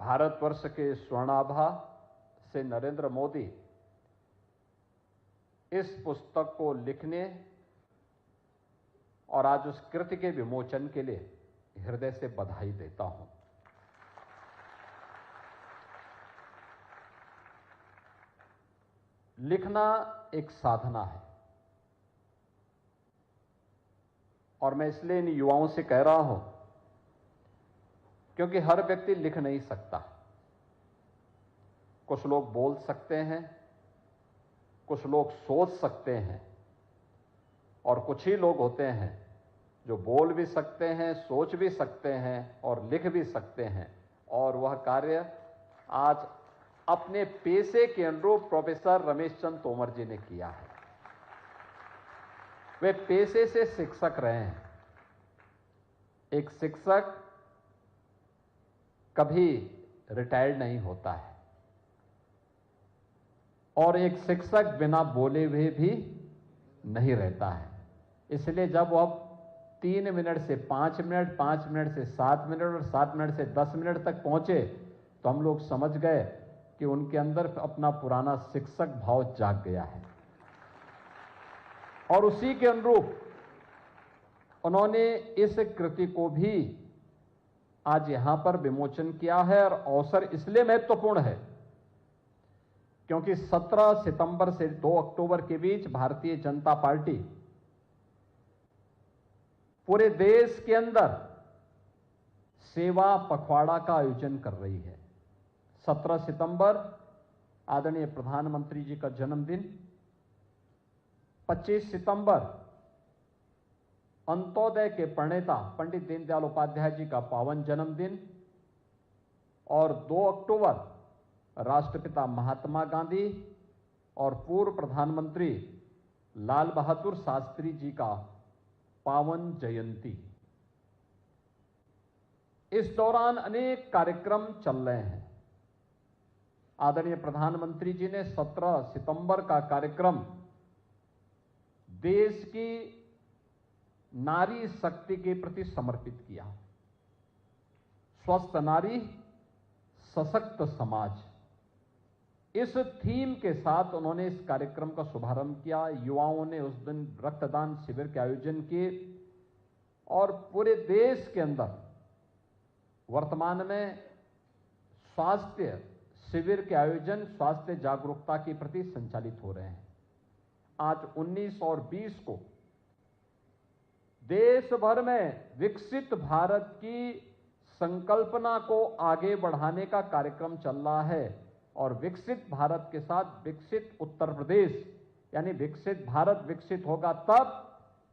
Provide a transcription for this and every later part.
भारतवर्ष के स्वर्णाभा से नरेंद्र मोदी इस पुस्तक को लिखने और आज उस कृति के विमोचन के लिए हृदय से बधाई देता हूं। लिखना एक साधना है और मैं इसलिए इन युवाओं से कह रहा हूं क्योंकि हर व्यक्ति लिख नहीं सकता। कुछ लोग बोल सकते हैं, कुछ लोग सोच सकते हैं और कुछ ही लोग होते हैं जो बोल भी सकते हैं, सोच भी सकते हैं और लिख भी सकते हैं। और वह कार्य आज अपने पेशे के अनुरूप प्रोफेसर रमेश चंद्र तोमर जी ने किया है। वे पेशे से शिक्षक रहे हैं। एक शिक्षक कभी रिटायर्ड नहीं होता है और एक शिक्षक बिना बोले हुए भी नहीं रहता है। इसलिए जब वह 3 मिनट से 5 मिनट, 5 मिनट से 7 मिनट और 7 मिनट से 10 मिनट तक पहुंचे तो हम लोग समझ गए कि उनके अंदर अपना पुराना शिक्षक भाव जाग गया है। और उसी के अनुरूप उन्होंने इस कृति को भी आज यहां पर विमोचन किया है। और अवसर इसलिए महत्वपूर्ण है क्योंकि 17 सितंबर से 2 अक्टूबर के बीच भारतीय जनता पार्टी पूरे देश के अंदर सेवा पखवाड़ा का आयोजन कर रही है। 17 सितंबर आदरणीय प्रधानमंत्री जी का जन्मदिन, 25 सितंबर अंत्योदय के प्रणेता पंडित दीनदयाल उपाध्याय जी का पावन जन्मदिन और 2 अक्टूबर राष्ट्रपिता महात्मा गांधी और पूर्व प्रधानमंत्री लाल बहादुर शास्त्री जी का पावन जयंती। इस दौरान अनेक कार्यक्रम चल रहे हैं। आदरणीय प्रधानमंत्री जी ने 17 सितंबर का कार्यक्रम देश की नारी शक्ति के प्रति समर्पित किया। स्वस्थ नारी, सशक्त समाज, इस थीम के साथ उन्होंने इस कार्यक्रम का शुभारंभ किया। युवाओं ने उस दिन रक्तदान शिविर के आयोजन किए और पूरे देश के अंदर वर्तमान में स्वास्थ्य शिविर के आयोजन स्वास्थ्य जागरूकता के प्रति संचालित हो रहे हैं। आज 19 और 20 को देश भर में विकसित भारत की संकल्पना को आगे बढ़ाने का कार्यक्रम चल रहा है और विकसित भारत के साथ विकसित उत्तर प्रदेश, यानी विकसित भारत विकसित होगा तब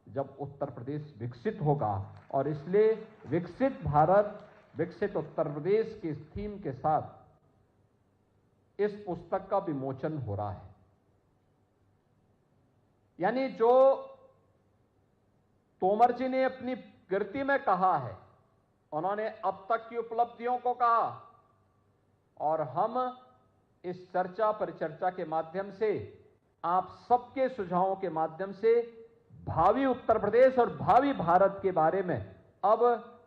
जब उत्तर प्रदेश विकसित होगा। और इसलिए विकसित भारत विकसित उत्तर प्रदेश की थीम के साथ इस पुस्तक का विमोचन हो रहा है। यानी जो तोमर जी ने अपनी कृति में कहा है, उन्होंने अब तक की उपलब्धियों को कहा और हम इस चर्चा परिचर्चा के माध्यम से आप सबके सुझावों के माध्यम से भावी उत्तर प्रदेश और भावी भारत के बारे में अब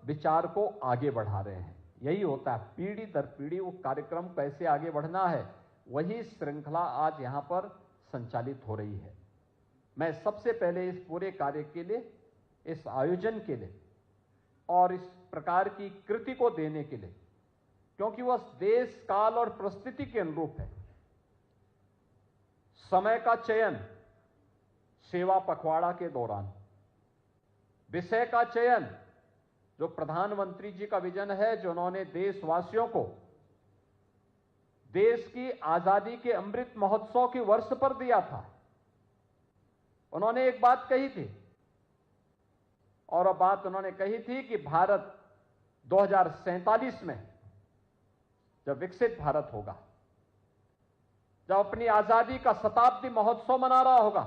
विचार को आगे बढ़ा रहे हैं। यही होता है, पीढ़ी दर पीढ़ी वो कार्यक्रम कैसे आगे बढ़ना है, वही श्रृंखला आज यहां पर संचालित हो रही है। मैं सबसे पहले इस पूरे कार्य के लिए, इस आयोजन के लिए और इस प्रकार की कृति को देने के लिए, क्योंकि वह देश काल और परिस्थिति के अनुरूप है, समय का चयन सेवा पखवाड़ा के दौरान, विषय का चयन जो प्रधानमंत्री जी का विजन है, जो उन्होंने देशवासियों को देश की आजादी के अमृत महोत्सव के वर्ष पर दिया था। उन्होंने एक बात कही थी और वह बात उन्होंने कही थी कि भारत 2047 में जब विकसित भारत होगा, जब अपनी आजादी का शताब्दी महोत्सव मना रहा होगा,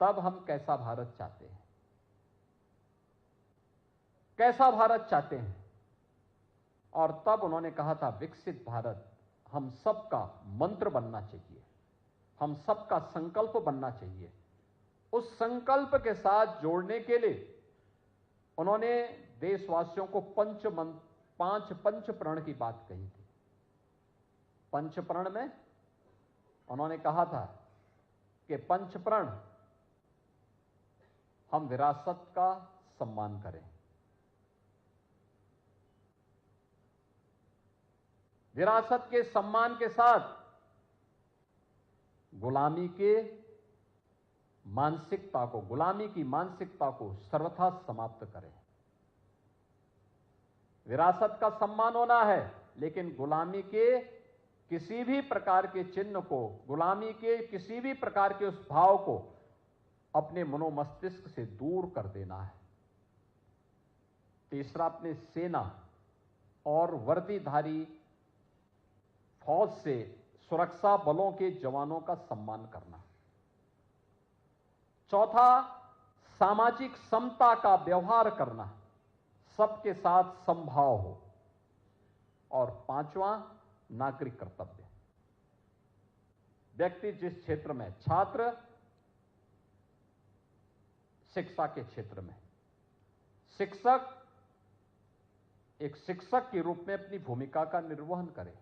तब हम कैसा भारत चाहते हैं, कैसा भारत चाहते हैं। और तब उन्होंने कहा था विकसित भारत हम सबका मंत्र बनना चाहिए, हम सबका संकल्प बनना चाहिए। उस संकल्प के साथ जोड़ने के लिए उन्होंने देशवासियों को 5 पंचप्रण की बात कही थी। पंचप्रण में उन्होंने कहा था कि पंचप्रण हम विरासत का सम्मान करें, विरासत के सम्मान के साथ गुलामी के मानसिकता को, गुलामी की मानसिकता को सर्वथा समाप्त करें। विरासत का सम्मान होना है, लेकिन गुलामी के किसी भी प्रकार के चिन्ह को, गुलामी के किसी भी प्रकार के उस भाव को अपने मनोमस्तिष्क से दूर कर देना है। तीसरा, अपने सेना और वर्दीधारी फौज से सुरक्षा बलों के जवानों का सम्मान करना। चौथा, सामाजिक समता का व्यवहार करना, सबके साथ समभाव हो। और पांचवां, नागरिक कर्तव्य। व्यक्ति जिस क्षेत्र में, छात्र शिक्षा के क्षेत्र में, शिक्षक एक शिक्षक के रूप में अपनी भूमिका का निर्वहन करे।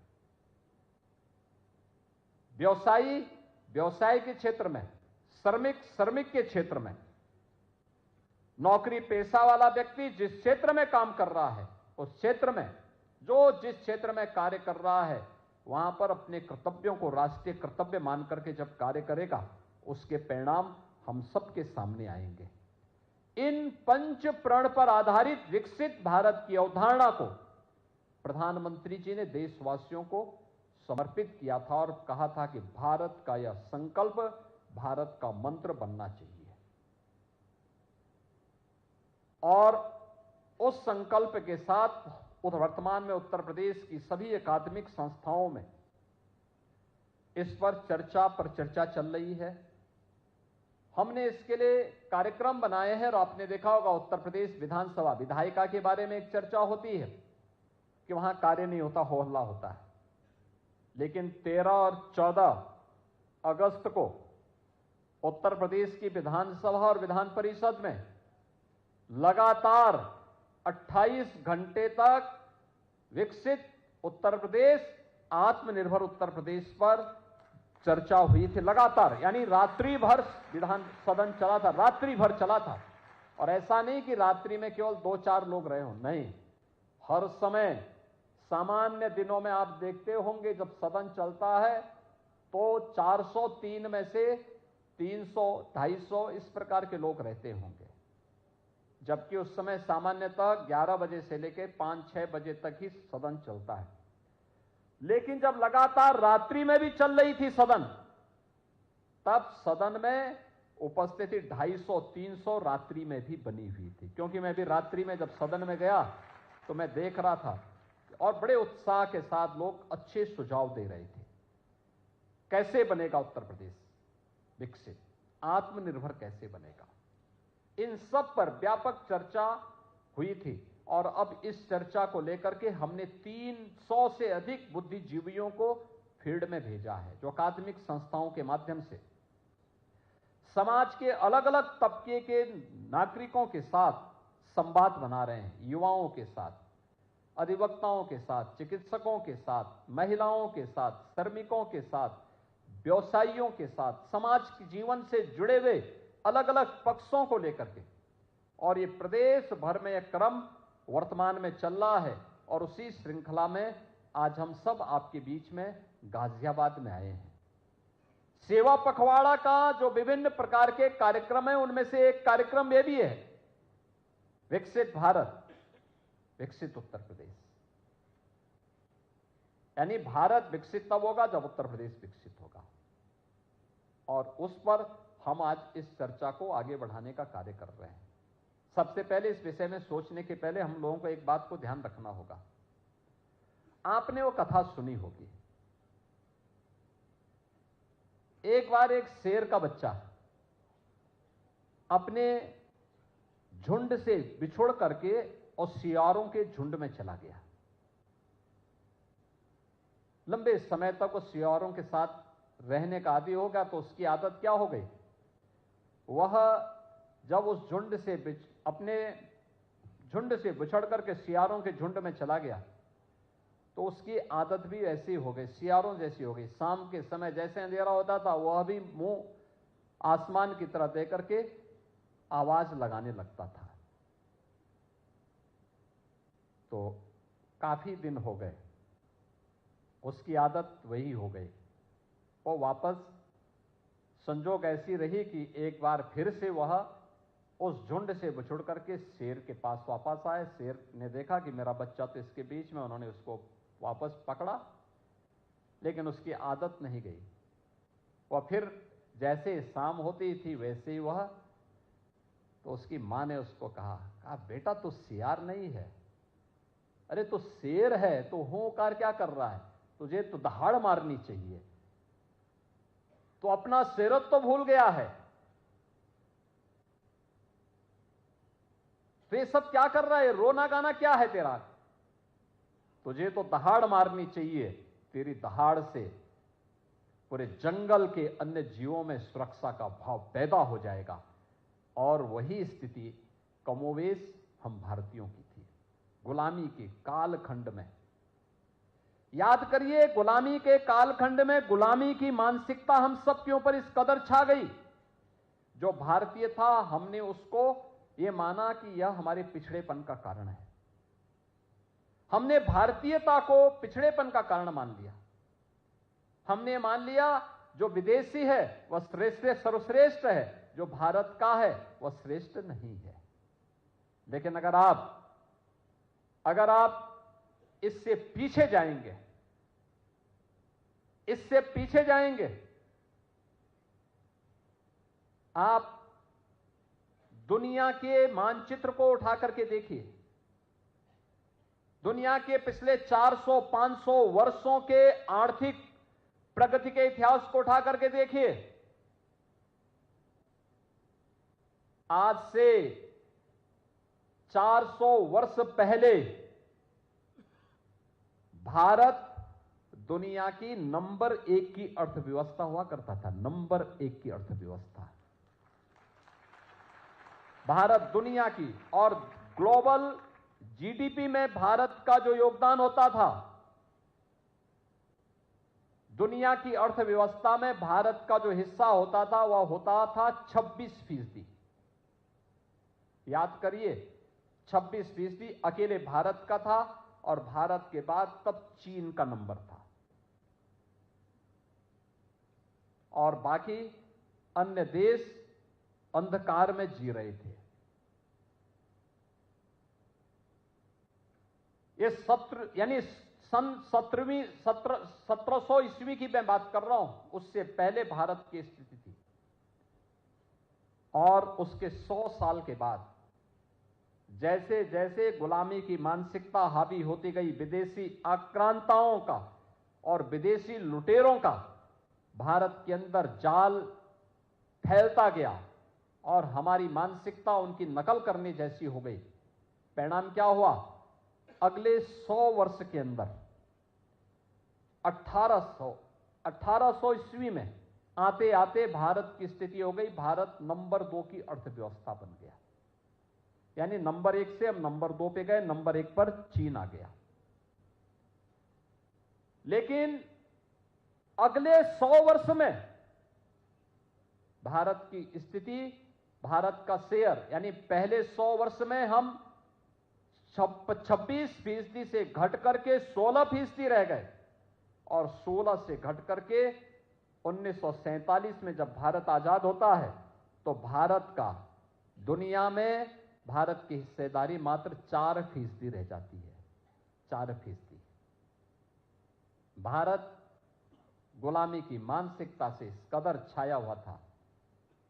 व्यवसायी व्यवसाय के क्षेत्र में, श्रमिक के क्षेत्र में, नौकरी पेशा वाला व्यक्ति जिस क्षेत्र में काम कर रहा है, उस क्षेत्र में, जो जिस क्षेत्र में कार्य कर रहा है, वहां पर अपने कर्तव्यों को राष्ट्रीय कर्तव्य मान करके जब कार्य करेगा, उसके परिणाम हम सबके सामने आएंगे। इन पंच प्रण पर आधारित विकसित भारत की अवधारणा को प्रधानमंत्री जी ने देशवासियों को समर्पित किया था और कहा था कि भारत का यह संकल्प भारत का मंत्र बनना चाहिए। और उस संकल्प के साथ वर्तमान में उत्तर प्रदेश की सभी अकादमिक संस्थाओं में इस पर चर्चा चल रही है। हमने इसके लिए कार्यक्रम बनाए हैं और आपने देखा होगा उत्तर प्रदेश विधानसभा विधायिका के बारे में एक चर्चा होती है कि वहां कार्य नहीं होता, हो हल्ला होता है। लेकिन 13 और 14 अगस्त को उत्तर प्रदेश की विधानसभा और विधान परिषद में लगातार 28 घंटे तक विकसित उत्तर प्रदेश, आत्मनिर्भर उत्तर प्रदेश पर चर्चा हुई थी लगातार। यानी रात्रि भर विधान सदन चला था, रात्रि भर चला था। और ऐसा नहीं कि रात्रि में केवल 2-4 लोग रहे हो, नहीं, हर समय सामान्य दिनों में आप देखते होंगे जब सदन चलता है तो 403 में से 300-250 इस प्रकार के लोग रहते होंगे, जबकि उस समय सामान्यतः 11 बजे से लेकर 5-6 बजे तक ही सदन चलता है। लेकिन जब लगातार रात्रि में भी चल रही थी सदन, तब सदन में उपस्थिति 250-300 रात्रि में भी बनी हुई थी। क्योंकि मैं भी रात्रि में जब सदन में गया तो मैं देख रहा था और बड़े उत्साह के साथ लोग अच्छे सुझाव दे रहे थे। कैसे बनेगा उत्तर प्रदेश विकसित, आत्मनिर्भर कैसे बनेगा, इन सब पर व्यापक चर्चा हुई थी। और अब इस चर्चा को लेकर के हमने 300 से अधिक बुद्धिजीवियों को फील्ड में भेजा है, जो अकादमिक संस्थाओं के माध्यम से समाज के अलग अलग तबके के नागरिकों के साथ संवाद बना रहे हैं। युवाओं के साथ, अधिवक्ताओं के साथ, चिकित्सकों के साथ, महिलाओं के साथ, श्रमिकों के साथ, व्यवसायियों के साथ, समाज के जीवन से जुड़े हुए अलग अलग पक्षों को लेकर के। और ये प्रदेश भर में एक क्रम वर्तमान में चल रहा है। और उसी श्रृंखला में आज हम सब आपके बीच में गाजियाबाद में आए हैं। सेवा पखवाड़ा का जो विभिन्न प्रकार के कार्यक्रम है, उनमें से एक कार्यक्रम यह भी है, विकसित भारत, विकसित उत्तर प्रदेश। यानी भारत विकसित तब होगा जब उत्तर प्रदेश विकसित होगा। और उस पर हम आज इस चर्चा को आगे बढ़ाने का कार्य कर रहे हैं। सबसे पहले इस विषय में सोचने के पहले हम लोगों को एक बात को ध्यान रखना होगा। आपने वो कथा सुनी होगी, एक बार एक शेर का बच्चा अपने झुंड से बिछुड़ करके और सियारों के झुंड में चला गया। लंबे समय तक वो सियारों के साथ रहने का आदी हो गया, तो उसकी आदत क्या हो गई, वह जब उस झुंड से अपने झुंड से बिछड़ करके सियारों के झुंड में चला गया, तो उसकी आदत भी ऐसी हो गई, सियारों जैसी हो गई। शाम के समय जैसे अंधेरा होता था, वह भी मुंह आसमान की तरफ दे करके आवाज लगाने लगता था। तो काफी दिन हो गए, उसकी आदत वही हो गई। वो वापस संजोग ऐसी रही कि एक बार फिर से वह उस झुंड से बिछुड़ करके शेर के पास वापस आए। शेर ने देखा कि मेरा बच्चा तो इसके बीच में, उन्होंने उसको वापस पकड़ा, लेकिन उसकी आदत नहीं गई। वह फिर जैसे शाम होती थी वैसे ही वह, तो उसकी मां ने उसको कहा बेटा तू सियार नहीं है, अरे तू शेर है, तो होकार क्या कर रहा है, तुझे तो दहाड़ मारनी चाहिए, तो अपना शेरत्व तो भूल गया है, तो ये सब क्या कर रहा है, रोना गाना क्या है तेरा, तुझे तो दहाड़ मारनी चाहिए, तेरी दहाड़ से पूरे जंगल के अन्य जीवों में सुरक्षा का भाव पैदा हो जाएगा। और वही स्थिति कमोवेश हम भारतीयों की थी गुलामी के कालखंड में। याद करिए, गुलामी के कालखंड में गुलामी की मानसिकता हम सब के ऊपर इस कदर छा गई। जो भारतीय था, हमने उसको यह माना कि यह हमारे पिछड़ेपन का कारण है। हमने भारतीयता को पिछड़ेपन का कारण मान लिया। हमने मान लिया जो विदेशी है वह श्रेष्ठ सर्वश्रेष्ठ है, जो भारत का है वह श्रेष्ठ नहीं है। लेकिन अगर आप इससे पीछे जाएंगे, इससे पीछे जाएंगे, आप दुनिया के मानचित्र को उठा करके देखिए, दुनिया के पिछले 400-500 वर्षों के आर्थिक प्रगति के इतिहास को उठा करके देखिए। आज से 400 वर्ष पहले भारत दुनिया की नंबर 1 की अर्थव्यवस्था हुआ करता था, नंबर 1 की अर्थव्यवस्था भारत दुनिया की। और ग्लोबल जीडीपी में भारत का जो योगदान होता था, दुनिया की अर्थव्यवस्था में भारत का जो हिस्सा होता था वह होता था 26%। याद करिए, 26% अकेले भारत का था, और भारत के बाद तब चीन का नंबर था, और बाकी अन्य देश अंधकार में जी रहे थे। ये सत्र यानी सन 1700 ईस्वी की मैं बात कर रहा हूं, उससे पहले भारत की स्थिति थी। और उसके 100 साल के बाद जैसे जैसे गुलामी की मानसिकता हावी होती गई, विदेशी आक्रांताओं का और विदेशी लुटेरों का भारत के अंदर जाल फैलता गया और हमारी मानसिकता उनकी नकल करने जैसी हो गई। परिणाम क्या हुआ? अगले 100 वर्ष के अंदर 1800 ईस्वी में आते आते भारत की स्थिति हो गई, भारत नंबर 2 की अर्थव्यवस्था बन गया। यानी नंबर 1 से हम नंबर 2 पे गए, नंबर 1 पर चीन आ गया। लेकिन अगले 100 वर्ष में भारत की स्थिति, भारत का शेयर, यानी पहले 100 वर्ष में हम 26% से घट करके 16% रह गए, और 16 से घट करके 1947 में जब भारत आजाद होता है तो भारत का दुनिया में भारत की हिस्सेदारी मात्र 4% रह जाती है। 4%। भारत गुलामी की मानसिकता से इस कदर छाया हुआ था,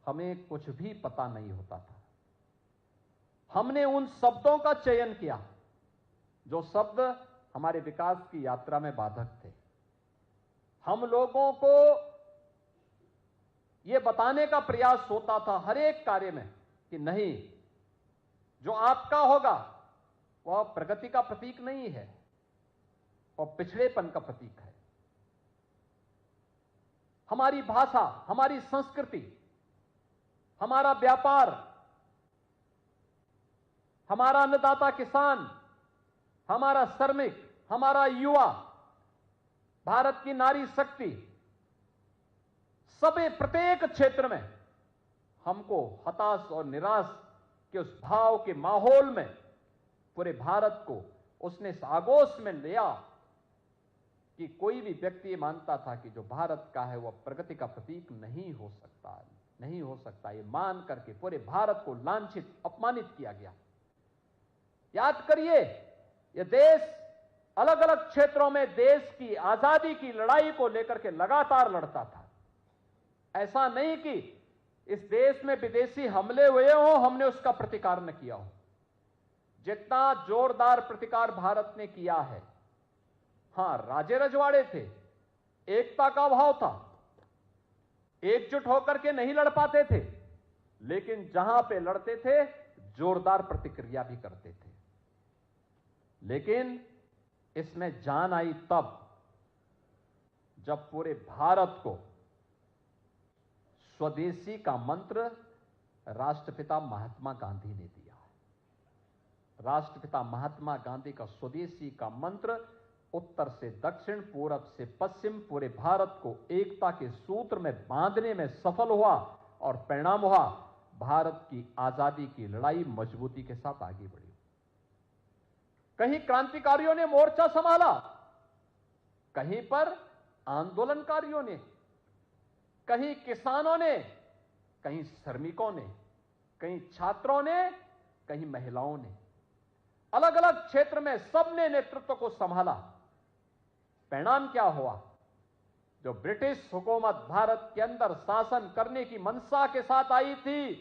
हमें कुछ भी पता नहीं होता था। हमने उन शब्दों का चयन किया जो शब्द हमारे विकास की यात्रा में बाधक थे। हम लोगों को यह बताने का प्रयास होता था हर एक कार्य में कि नहीं, जो आपका होगा वह प्रगति का प्रतीक नहीं है, वह पिछड़ेपन का प्रतीक है। हमारी भाषा, हमारी संस्कृति, हमारा व्यापार, हमारा अन्नदाता किसान, हमारा श्रमिक, हमारा युवा, भारत की नारी शक्ति, सभी प्रत्येक क्षेत्र में हमको हताश और निराश के उस भाव के माहौल में पूरे भारत को उसने इस आगोश में लिया कि कोई भी व्यक्ति ये मानता था कि जो भारत का है वह प्रगति का प्रतीक नहीं हो सकता, नहीं हो सकता। ये मान करके पूरे भारत को लांछित, अपमानित किया गया। याद करिए, यह देश अलग अलग क्षेत्रों में देश की आजादी की लड़ाई को लेकर के लगातार लड़ता था। ऐसा नहीं कि इस देश में विदेशी हमले हुए हो, हमने उसका प्रतिकार न किया हो। जितना जोरदार प्रतिकार भारत ने किया है, हां, राजे रजवाड़े थे, एकता का अभाव था, एकजुट होकर के नहीं लड़ पाते थे, लेकिन जहां पे लड़ते थे जोरदार प्रतिक्रिया भी करते थे। लेकिन इसमें जान आई तब जब पूरे भारत को स्वदेशी का मंत्र राष्ट्रपिता महात्मा गांधी ने दिया। राष्ट्रपिता महात्मा गांधी का स्वदेशी का मंत्र उत्तर से दक्षिण, पूरब से पश्चिम पूरे भारत को एकता के सूत्र में बांधने में सफल हुआ और परिणाम हुआ भारत की आजादी की लड़ाई मजबूती के साथ आगे बढ़ी। कहीं क्रांतिकारियों ने मोर्चा संभाला, कहीं पर आंदोलनकारियों ने, कहीं किसानों ने, कहीं श्रमिकों ने, कहीं छात्रों ने, कहीं महिलाओं ने, अलग अलग क्षेत्र में सबने नेतृत्व को संभाला। परिणाम क्या हुआ? जो ब्रिटिश हुकूमत भारत के अंदर शासन करने की मंशा के साथ आई थी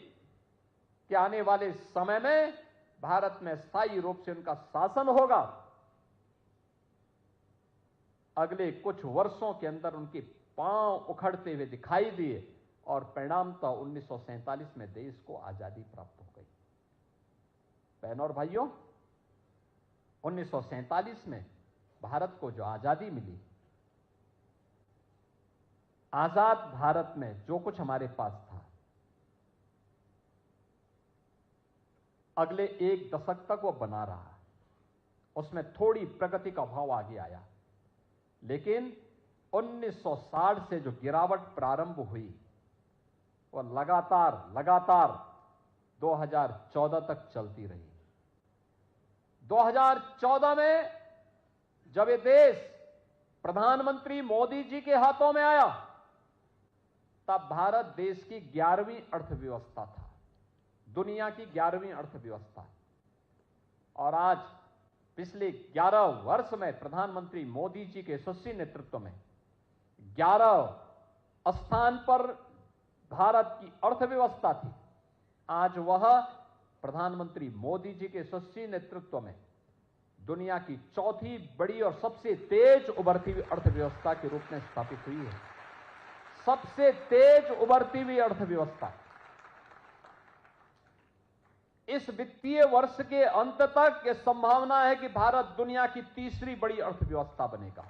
कि आने वाले समय में भारत में स्थायी रूप से उनका शासन होगा, अगले कुछ वर्षों के अंदर उनके पांव उखड़ते हुए दिखाई दिए और परिणामतः 1947 में देश को आजादी प्राप्त हो गई। बहनों और भाइयों, 1947 में भारत को जो आजादी मिली, आजाद भारत में जो कुछ हमारे पास था, अगले एक दशक तक वो बना रहा। उसमें थोड़ी प्रगति का भाव आगे आया, लेकिन 1960 से जो गिरावट प्रारंभ हुई वह लगातार 2014 तक चलती रही। 2014 में जब ये देश प्रधानमंत्री मोदी जी के हाथों में आया, तब भारत देश की 11वीं अर्थव्यवस्था था, दुनिया की 11वीं अर्थव्यवस्था। और आज पिछले 11 वर्ष में प्रधानमंत्री मोदी जी के यशस्वी नेतृत्व में 11 स्थान पर भारत की अर्थव्यवस्था थी। आज वह प्रधानमंत्री मोदी जी के यशस्वी नेतृत्व में दुनिया की चौथी बड़ी और सबसे तेज उभरती हुई अर्थव्यवस्था के रूप में स्थापित हुई है। सबसे तेज उभरती हुई अर्थव्यवस्था। इस वित्तीय वर्ष के अंत तक यह संभावना है कि भारत दुनिया की तीसरी बड़ी अर्थव्यवस्था बनेगा।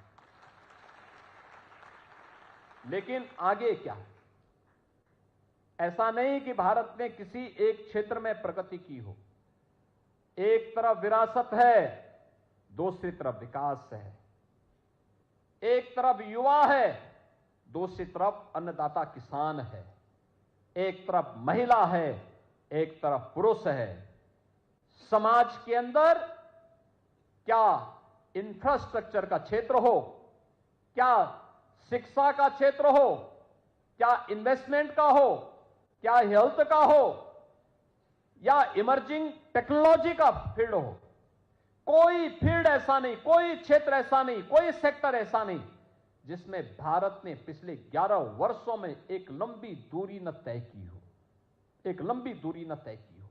लेकिन आगे क्या? ऐसा नहीं कि भारत ने किसी एक क्षेत्र में प्रगति की हो। एक तरफ विरासत है, दूसरी तरफ विकास है। एक तरफ युवा है, दूसरी तरफ अन्नदाता किसान है। एक तरफ महिला है, एक तरफ पुरुष है। समाज के अंदर क्या इंफ्रास्ट्रक्चर का क्षेत्र हो, क्या शिक्षा का क्षेत्र हो, क्या इन्वेस्टमेंट का हो, क्या हेल्थ का हो, या इमर्जिंग टेक्नोलॉजी का फील्ड हो, कोई फील्ड ऐसा नहीं, कोई क्षेत्र ऐसा नहीं, कोई सेक्टर ऐसा नहीं जिसमें भारत ने पिछले 11 वर्षों में एक लंबी दूरी न तय की हो, एक लंबी दूरी न तय की हो।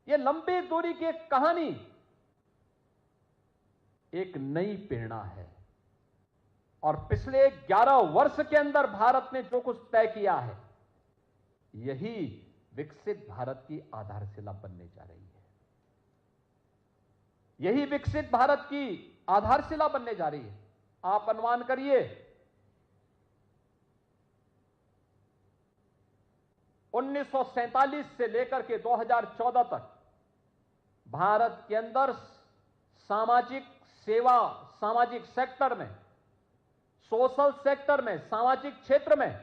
यह लंबी दूरी की एक कहानी एक नई प्रेरणा है। और पिछले 11 वर्ष के अंदर भारत ने जो कुछ तय किया है, यही विकसित भारत की आधारशिला बनने जा रही है। यही विकसित भारत की आधारशिला बनने जा रही है। आप अनुमान करिए, 1947 से लेकर के 2014 तक भारत के अंदर सामाजिक सेवा, सामाजिक सेक्टर में, सोशल सेक्टर में, सामाजिक क्षेत्र में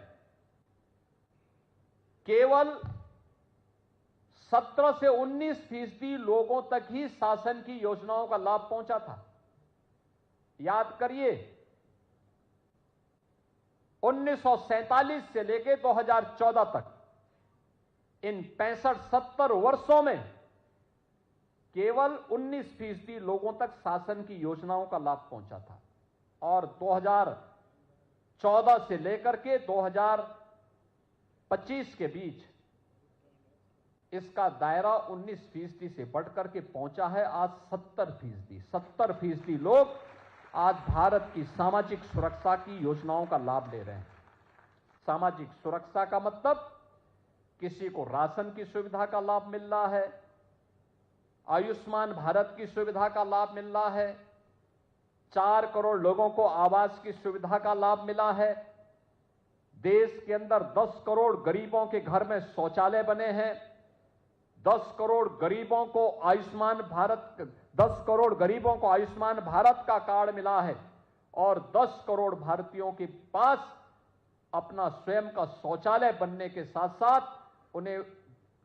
केवल 17 से 19% लोगों तक ही शासन की योजनाओं का लाभ पहुंचा था। याद करिए, 1947 से लेकर 2014 तक इन 65-70 वर्षों में केवल 19% लोगों तक शासन की योजनाओं का लाभ पहुंचा था और 2014 से लेकर के 2025 के बीच इसका दायरा 19% से बढ़कर के पहुंचा है आज 70%। 70% लोग आज भारत की सामाजिक सुरक्षा की योजनाओं का लाभ ले रहे हैं। सामाजिक सुरक्षा का मतलब किसी को राशन की सुविधा का लाभ मिल रहा है, आयुष्मान भारत की सुविधा का लाभ मिल रहा है, 4 करोड़ लोगों को आवास की सुविधा का लाभ मिला है, देश के अंदर 10 करोड़ गरीबों के घर में शौचालय बने हैं, 10 करोड़ गरीबों को आयुष्मान भारत का कार्ड मिला है और 10 करोड़ भारतीयों के पास अपना स्वयं का शौचालय बनने के साथ साथ उन्हें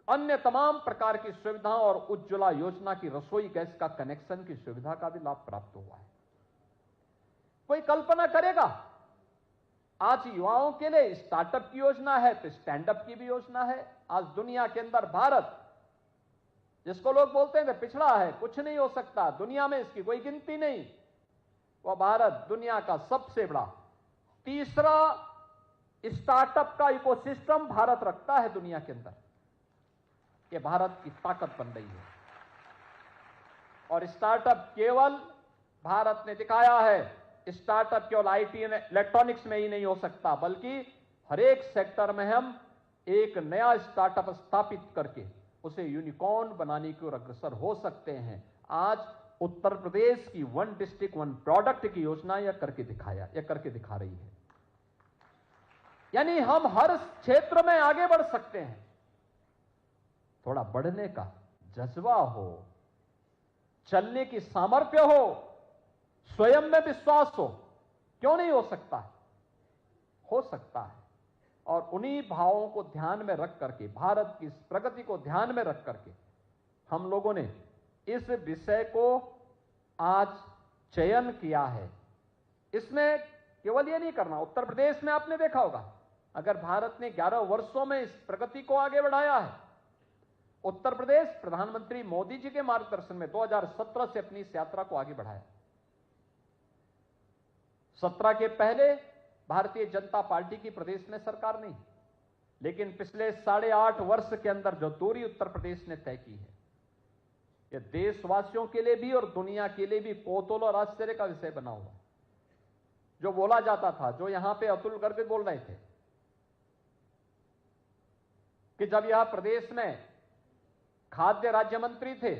अन्य तमाम प्रकार की सुविधाओं और उज्ज्वला योजना की रसोई गैस का कनेक्शन की सुविधा का भी लाभ प्राप्त हुआ है। कोई कल्पना करेगा, आज युवाओं के लिए स्टार्टअप की योजना है तो स्टैंडअप की भी योजना है। आज दुनिया के अंदर भारत, जिसको लोग बोलते हैं पिछड़ा है, कुछ नहीं हो सकता, दुनिया में इसकी कोई गिनती नहीं, वह भारत दुनिया का सबसे बड़ा तीसरा स्टार्टअप का इकोसिस्टम भारत रखता है दुनिया के अंदर। यह भारत की ताकत बन रही है और स्टार्टअप केवल भारत ने दिखाया है, स्टार्टअप केवल आईटी इलेक्ट्रॉनिक्स में ही नहीं हो सकता, बल्कि हर एक सेक्टर में हम एक नया स्टार्टअप स्थापित करके उसे यूनिकॉर्न बनाने की ओर अग्रसर हो सकते हैं। आज उत्तर प्रदेश की 1 डिस्ट्रिक्ट 1 प्रोडक्ट की योजना यह करके दिखा रही है। यानी हम हर क्षेत्र में आगे बढ़ सकते हैं। थोड़ा बढ़ने का जज्बा हो, चलने की सामर्थ्य हो, स्वयं में विश्वास हो, क्यों नहीं हो सकता है? हो सकता है। और उन्हीं भावों को ध्यान में रख करके, भारत की प्रगति को ध्यान में रख करके हम लोगों ने इस विषय को आज चयन किया है। इसमें केवल ये नहीं करना, उत्तर प्रदेश में आपने देखा होगा, अगर भारत ने 11 वर्षों में इस प्रगति को आगे बढ़ाया है, उत्तर प्रदेश प्रधानमंत्री मोदी जी के मार्गदर्शन में 2017 से अपनी इस यात्रा को आगे बढ़ाया। 17 के पहले भारतीय जनता पार्टी की प्रदेश में सरकार नहीं, लेकिन पिछले 8.5 वर्ष के अंदर जो दूरी उत्तर प्रदेश ने तय की है, यह देशवासियों के लिए भी और दुनिया के लिए भी कौतूहल और आश्चर्य का विषय बना हुआ। जो बोला जाता था, जो यहां पे अतुल गर्ग बोल रहे थे कि जब यह प्रदेश में खाद्य राज्य मंत्री थे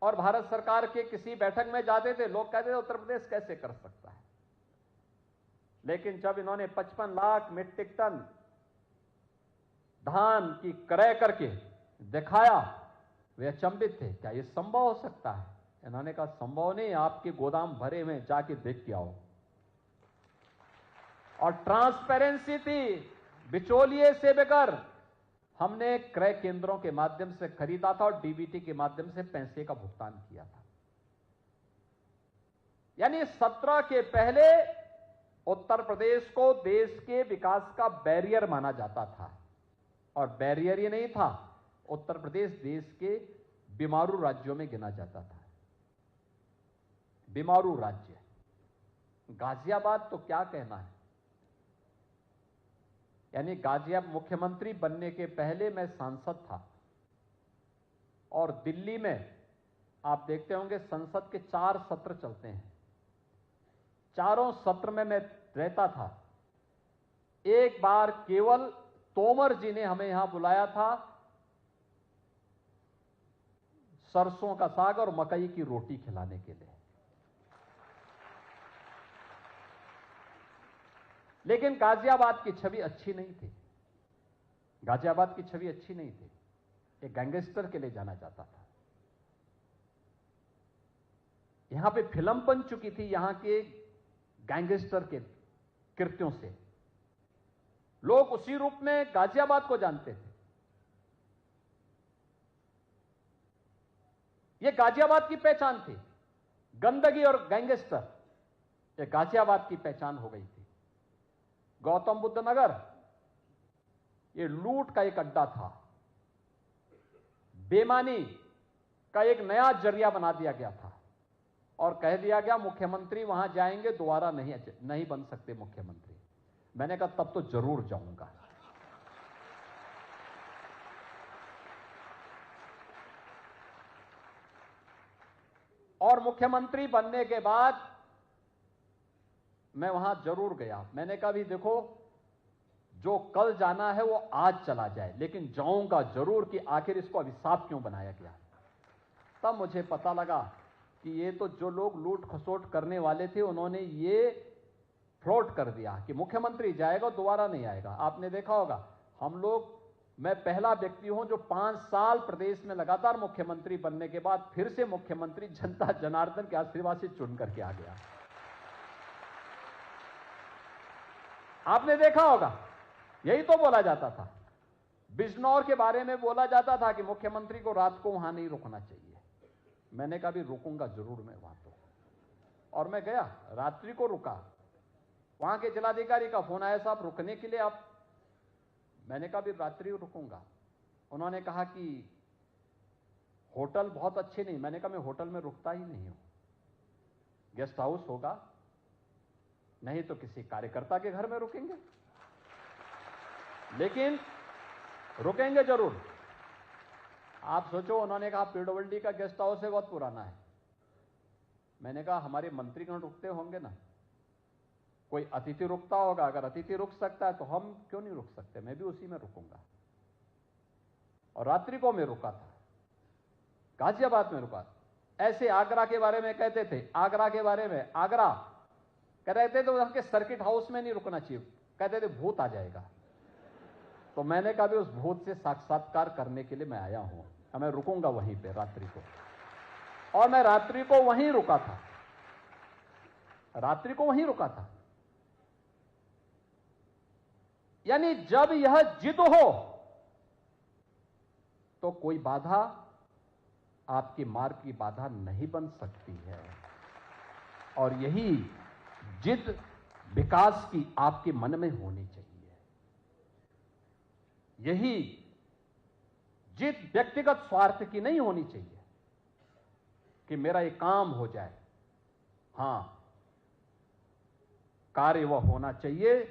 और भारत सरकार के किसी बैठक में जाते थे, लोग कहते थे उत्तर प्रदेश कैसे कर सकता है। लेकिन जब इन्होंने 55 लाख मीट्रिक टन धान की क्रय करके दिखाया, वे अचंभित थे, क्या यह संभव हो सकता है? इन्होंने कहा संभव नहीं, आपके गोदाम भरे में जाके देख के आओ। और ट्रांसपेरेंसी थी, बिचौलिए से बगैर हमने क्रय केंद्रों के माध्यम से खरीदा था और डीबीटी के माध्यम से पैसे का भुगतान किया था। यानी 17 के पहले उत्तर प्रदेश को देश के विकास का बैरियर माना जाता था, और बैरियर ही नहीं था, उत्तर प्रदेश देश के बीमारू राज्यों में गिना जाता था। बीमारू राज्य, गाजियाबाद तो क्या कहना है। यानी गाजियाबाद, मुख्यमंत्री बनने के पहले मैं सांसद था और दिल्ली में आप देखते होंगे संसद के 4 सत्र चलते हैं, चारों सत्र में मैं रहता था। एक बार केवल तोमर जी ने हमें यहां बुलाया था सरसों का साग और मकई की रोटी खिलाने के लिए, लेकिन गाजियाबाद की छवि अच्छी नहीं थी। गाजियाबाद की छवि अच्छी नहीं थी, एक गैंगस्टर के लिए जाना जाता था। यहां पे फिल्म बन चुकी थी यहां के गैंगस्टर के कृत्यों से। लोग उसी रूप में गाजियाबाद को जानते थे। यह गाजियाबाद की पहचान थी। गंदगी और गैंगस्टर, यह गाजियाबाद की पहचान हो गई थी। गौतम बुद्ध नगर यह लूट का एक अड्डा था। बेईमानी का एक नया जरिया बना दिया गया था और कह दिया गया मुख्यमंत्री वहां जाएंगे दोबारा नहीं बन सकते मुख्यमंत्री। मैंने कहा तब तो जरूर जाऊंगा। और मुख्यमंत्री बनने के बाद मैं वहां जरूर गया। मैंने कहा भी देखो, जो कल जाना है वो आज चला जाए, लेकिन जाऊंगा जरूर कि आखिर इसको अभिशाप क्यों बनाया गया। तब मुझे पता लगा कि ये तो जो लोग लूट खसोट करने वाले थे उन्होंने ये फ्लॉट कर दिया कि मुख्यमंत्री जाएगा दोबारा नहीं आएगा। आपने देखा होगा, मैं पहला व्यक्ति हूं जो 5 साल प्रदेश में लगातार मुख्यमंत्री बनने के बाद फिर से मुख्यमंत्री जनता जनार्दन के आशीर्वाद से चुन करके आ गया। आपने देखा होगा, यही तो बोला जाता था। बिजनौर के बारे में बोला जाता था कि मुख्यमंत्री को रात को वहां नहीं रुकना चाहिए। मैंने कहा भी रुकूंगा जरूर मैं वहां तो। और मैं गया, रात्रि को रुका। वहां के जिलाधिकारी का फोन आया, साहब रुकने के लिए आप। मैंने कहा भी रात्रि रुकूंगा। उन्होंने कहा कि होटल बहुत अच्छे नहीं। मैंने कहा मैं होटल में रुकता ही नहीं हूं, गेस्ट हाउस होगा, नहीं तो किसी कार्यकर्ता के घर में रुकेंगे, लेकिन रुकेंगे जरूर। आप सोचो, उन्होंने कहा पीडब्ल्यूडी का गेस्ट हाउस है, बहुत पुराना है। मैंने कहा हमारे मंत्रीगण रुकते होंगे ना, कोई अतिथि रुकता होगा। अगर अतिथि रुक सकता है तो हम क्यों नहीं रुक सकते, मैं भी उसी में रुकूंगा। और रात्रि को मैं रुका था, गाजियाबाद में रुका। ऐसे आगरा के बारे में कहते थे, आगरा के बारे में, आगरा कह रहे थे तो वहां के सर्किट हाउस में नहीं रुकना चाहिए, कहते थे भूत आ जाएगा। तो मैंने कहा भी उस भूत से साक्षात्कार करने के लिए मैं आया हूं, मैं रुकूंगा वहीं पे रात्रि को। और मैं रात्रि को वहीं रुका था, रात्रि को वहीं रुका था। यानी जब यह जिद हो तो कोई बाधा आपके मार्ग की बाधा नहीं बन सकती है। और यही जिद विकास की आपके मन में होनी चाहिए। यही जिद व्यक्तिगत स्वार्थ की नहीं होनी चाहिए कि मेरा ये काम हो जाए। हां, कार्य वह होना चाहिए